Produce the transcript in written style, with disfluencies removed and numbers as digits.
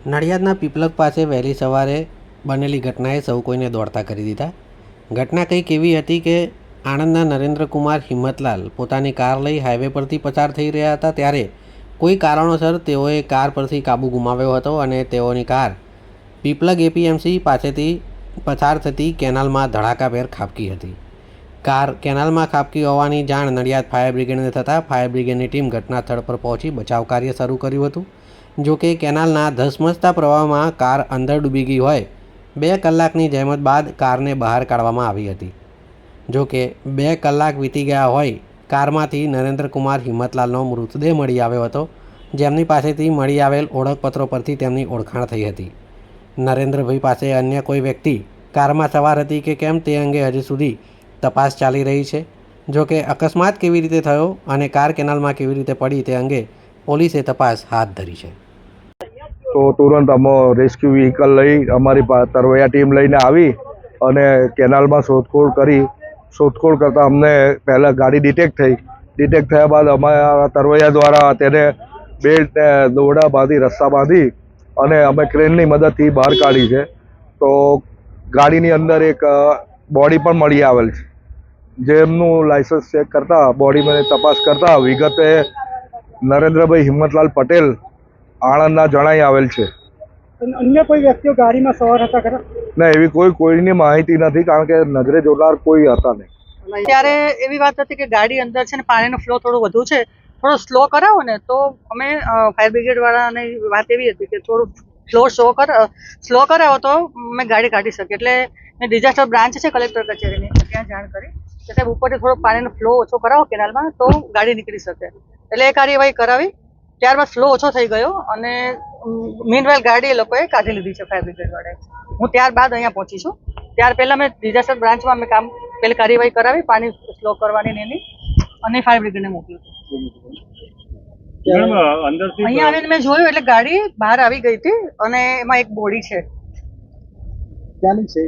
નડિયાદના પીપલગ પાસે વહેલી સવારે બનેલી ઘટનાએ સૌ કોઈને દોડતા કરી દીધા. ઘટના કંઈક એવી હતી કે આણંદના નરેન્દ્રકુમાર હિંમતલાલ પોતાની કાર લઈ હાઈવે પરથી પસાર થઈ રહ્યા હતા, ત્યારે કોઈ કારણોસર તેઓએ કાર પરથી કાબુ ગુમાવ્યો હતો અને તેઓની કાર પીપલગ એપીએમસી પાસેથી પસાર થતી કેનાલમાં ધડાકાભેર ખાબકી હતી. કાર કેનાલમાં ખાબકી હોવાની જાણ નડિયાદ ફાયર બ્રિગેડને થતાં ફાયર બ્રિગેડની ટીમ ઘટના સ્થળ પર પહોંચી બચાવ કાર્ય શરૂ કર્યું હતું. જો કે કેનાલના ધસમસતા પ્રવાહમાં કાર અંદર ડૂબી ગઈ હોય 2 કલાકની જહેમત બાદ કારને બહાર કાઢવામાં આવી હતી. જો કે 2 કલાક વીતી ગયા હોય કારમાંથી નરેન્દ્રકુમાર હિંમતલાલનો મૃતદેહ મળી આવ્યો હતો, જેમની પાસેથી મળી આવેલ ઓળખપત્રો પરથી તેમની ઓળખાણ થઈ હતી. નરેન્દ્રભાઈ પાસે અન્ય કોઈ વ્યક્તિ કારમાં સવાર હતી કે કેમ તે અંગે હજી સુધી તપાસ ચાલી રહી છે. જો કે અકસ્માત કેવી રીતે થયો અને કાર કેનાલમાં કેવી રીતે પડી તે અંગે પોલીસે તપાસ હાથ ધરી છે. તો તુરંત અમે રેસ્ક્યુ વ્હીકલ લઈ અમારી તરવૈયા ટીમ લઈને આવી અને કેનાલમાં શોધખોળ કરતાં અમને પહેલાં ગાડી ડિટેક્ટ થયા બાદ અમારા તરવૈયા દ્વારા તેને બેલ્ટ દોરડા બાંધી રસ્સા બાંધી અને અમે ક્રેનની મદદથી બહાર કાઢી છે. તો ગાડીની અંદર એક બોડી પણ મળી આવેલ છે, જેમનું લાઇસન્સ ચેક કરતાં બોડીમાં તપાસ કરતાં વિગતે નરેન્દ્રભાઈ હિંમતલાલ પટેલ આણંદના જણાઈ આવેલ છે. અન્ય કોઈ વ્યક્તિઓ ગાડીમાં સવાર હતા ખરા? ના, એવી કોઈની માહિતી નથી, કારણ કે નજરે જોનાર કોઈ હતા નહીં. ત્યારે એવી વાત હતી કે ગાડી અંદર છે ને પાણીનો ફ્લો થોડો વધુ છે, થોડો સ્લો કરાવો ને તો અમે ફાયર બ્રિગેડ વાળાની વાત એવી હતી કે થોડું સ્લો કરાવો તો અમે ગાડી કાઢી શકીએ. એટલે મેં ડિઝાસ્ટર બ્રાન્ચ છે કલેક્ટર કચેરીની, ત્યાં જાણ કરી કે સાહેબ ઉપરથી થોડો પાણીનો ફ્લો ઓછો કરાવો કેનાલમાં તો ગાડી નીકળી શકે. એટલે એ કાર્યવાહી કરાવી. ત્યારબાદ ફ્લો ઓછો થઈ ગયો અને મીનવાઇલ ગાડી એ લોકોએ કાઢી લીધી છે ફાયર બ્રિગેડ વાળાએ. હું ત્યારબાદ અહીંયા પહોંચી છું. ત્યાર પહેલાં મેં ડિઝાસ્ટર બ્રાન્ચમાં અમે પહેલી કાર્યવાહી કરાવી પાણી સ્લો કરવાની એની અને ફાયર બ્રિગેડને મોકલ્યું. અહીંયા આવીને મેં જોયું એટલે ગાડી બહાર આવી ગઈ હતી અને એમાં એક બોડી છે. ક્યાંની છે?